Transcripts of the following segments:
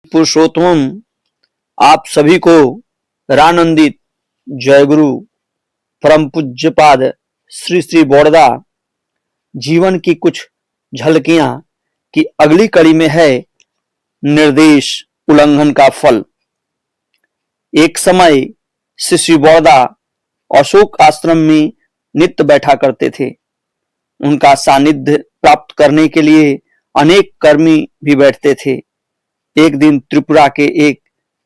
पुरुषोत्तम आप सभी को रानंदित जयगुरु परम पूज्यपाद श्री श्री बोरदा जीवन की कुछ झलकियां की अगली कड़ी में है निर्देश उल्लंघन का फल। एक समय श्री श्री बोरदा अशोक आश्रम में नित्य बैठा करते थे। उनका सानिध्य प्राप्त करने के लिए अनेक कर्मी भी बैठते थे। एक दिन त्रिपुरा के एक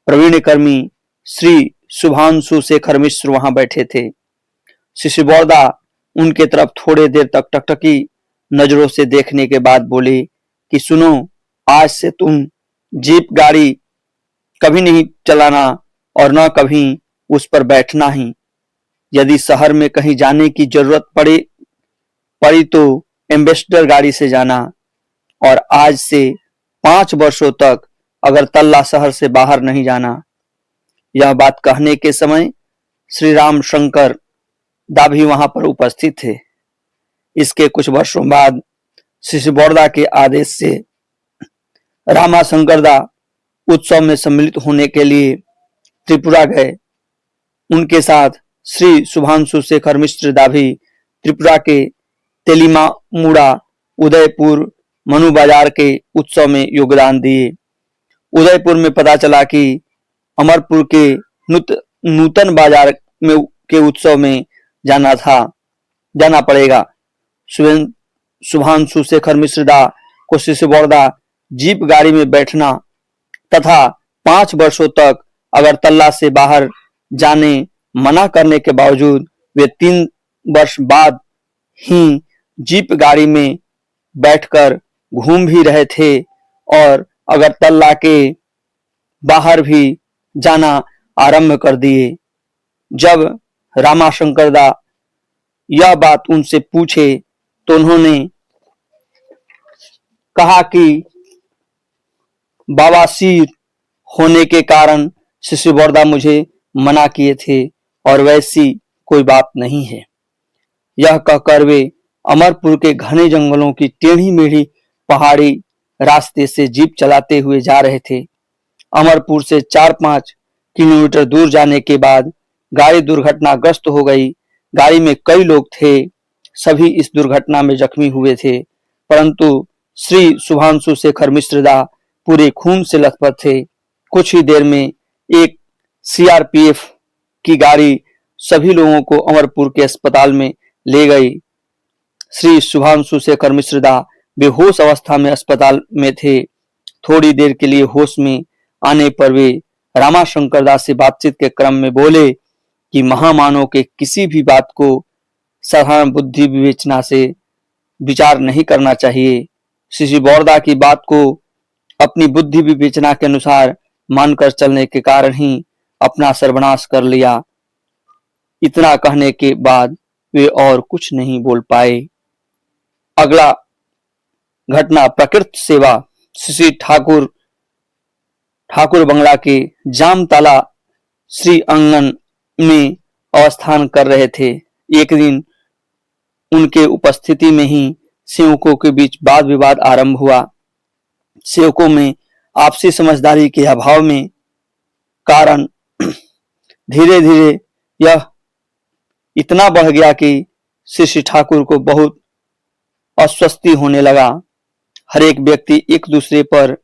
प्रवीण कर्मी श्री शुभांशु शेखर मिश्र वहां बैठे थे। श्री बोरदा उनके तरफ थोड़े देर तक टकटकी नजरों से देखने के बाद बोले कि सुनो, आज से तुम जीप गाड़ी कभी नहीं चलाना और न कभी उस पर बैठना ही। यदि शहर में कहीं जाने की जरूरत पड़ी तो एम्बेसडर गाड़ी से जाना, और आज से 5 वर्षों तक अगर तल्ला शहर से बाहर नहीं जाना। यह बात कहने के समय श्री राम शंकर दा भी वहां पर उपस्थित थे। इसके कुछ वर्षों बाद श्री बोरदा के आदेश से रामा शंकर दा उत्सव में सम्मिलित होने के लिए त्रिपुरा गए। उनके साथ श्री शुभांशु शेखर मिश्र दा भी त्रिपुरा के तेलिमामुड़ा उदयपुर मनु बाजार के उत्सव में योगदान दिए। उदयपुर में पता चला कि अमरपुर के नूतन बाजार में के उत्सव में जाना पड़ेगा। शुभांशु शेखर मिश्र दा को श्री बोरदा जीप गाड़ी में बैठना तथा 5 वर्षों तक अगर तल्ला से बाहर जाने मना करने के बावजूद वे 3 वर्ष बाद ही जीप गाड़ी में बैठकर घूम भी रहे थे और अगर तल्ला के बाहर भी जाना आरंभ कर दिए। जब रामाशंकर दा यह बात उनसे पूछे तो उन्होंने कहा कि बवासीर होने के कारण श्री बोरदा मुझे मना किए थे और वैसी कोई बात नहीं है। यह कहकर वे अमरपुर के घने जंगलों की टेढ़ी मेढ़ी पहाड़ी रास्ते से जीप चलाते हुए जा रहे थे। अमरपुर से 4-5 किलोमीटर दूर जाने के बाद गाड़ी दुर्घटनाग्रस्त हो गई। गाड़ी में कई लोग थे, सभी इस दुर्घटना में जख्मी हुए थे, परंतु श्री शुभांशु शेखर मिश्र दा पूरे खून से लथपथ थे। कुछ ही देर में एक सीआरपीएफ की गाड़ी सभी लोगों को अमरपुर के अस्पताल में ले गई। श्री शुभांशु शेखर मिश्र दा बेहोश अवस्था में अस्पताल में थे। थोड़ी देर के लिए होश में आने पर वे रामाशंकर दास से बातचीत के क्रम में बोले कि महामानव के किसी भी बात को साधारण बुद्धि विवेचना से विचार नहीं करना चाहिए। श्री बोरदा की बात को अपनी बुद्धि विवेचना के अनुसार मानकर चलने के कारण ही अपना सर्वनाश कर लिया। इतना कहने के बाद वे और कुछ नहीं बोल पाए। अगला घटना प्रकृत सेवा। श्री ठाकुर बंगला के जामताला श्री अंगन में अवस्थान कर रहे थे। एक दिन उनके उपस्थिति में ही सेवकों के बीच वाद विवाद आरंभ हुआ। सेवकों में आपसी समझदारी के अभाव में कारण धीरे धीरे यह इतना बढ़ गया कि श्री ठाकुर को बहुत अस्वस्थी होने लगा। हर एक व्यक्ति एक दूसरे पर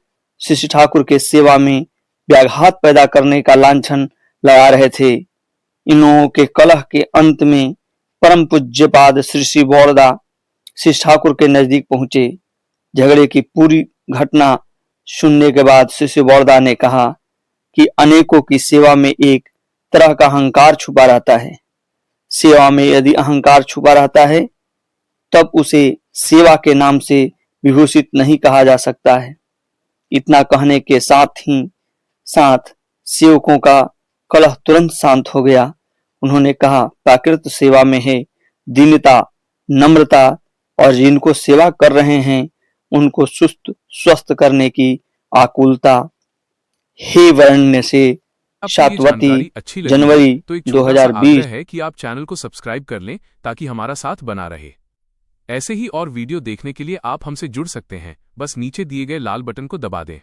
श्री ठाकुर के सेवा में व्याघात पैदा करने का लांछन लगा रहे थे। इन लोगों के कलह के अंत में परम पूज्यपाद श्री बोरदा श्री ठाकुर के नजदीक पहुंचे। झगड़े की पूरी घटना सुनने के बाद श्री बोरदा ने कहा कि अनेकों की सेवा में एक तरह का अहंकार छुपा रहता है। सेवा में यदि अहंकार छुपा रहता है तब उसे सेवा के नाम से विभूषित नहीं कहा जा सकता है। इतना कहने के साथ ही साथ सेवकों का कलह तुरंत शांत हो गया। उन्होंने कहा, प्राकृत सेवा में है दीनता, नम्रता और जिनको सेवा कर रहे हैं उनको सुस्त स्वस्थ करने की आकुलता। हे वरण्य से शातवती जनवरी तो 2020 है कि आप चैनल को सब्सक्राइब कर लें ताकि हमारा साथ बना रहे। ऐसे ही और वीडियो देखने के लिए आप हमसे जुड़ सकते हैं, बस नीचे दिए गए लाल बटन को दबा दें।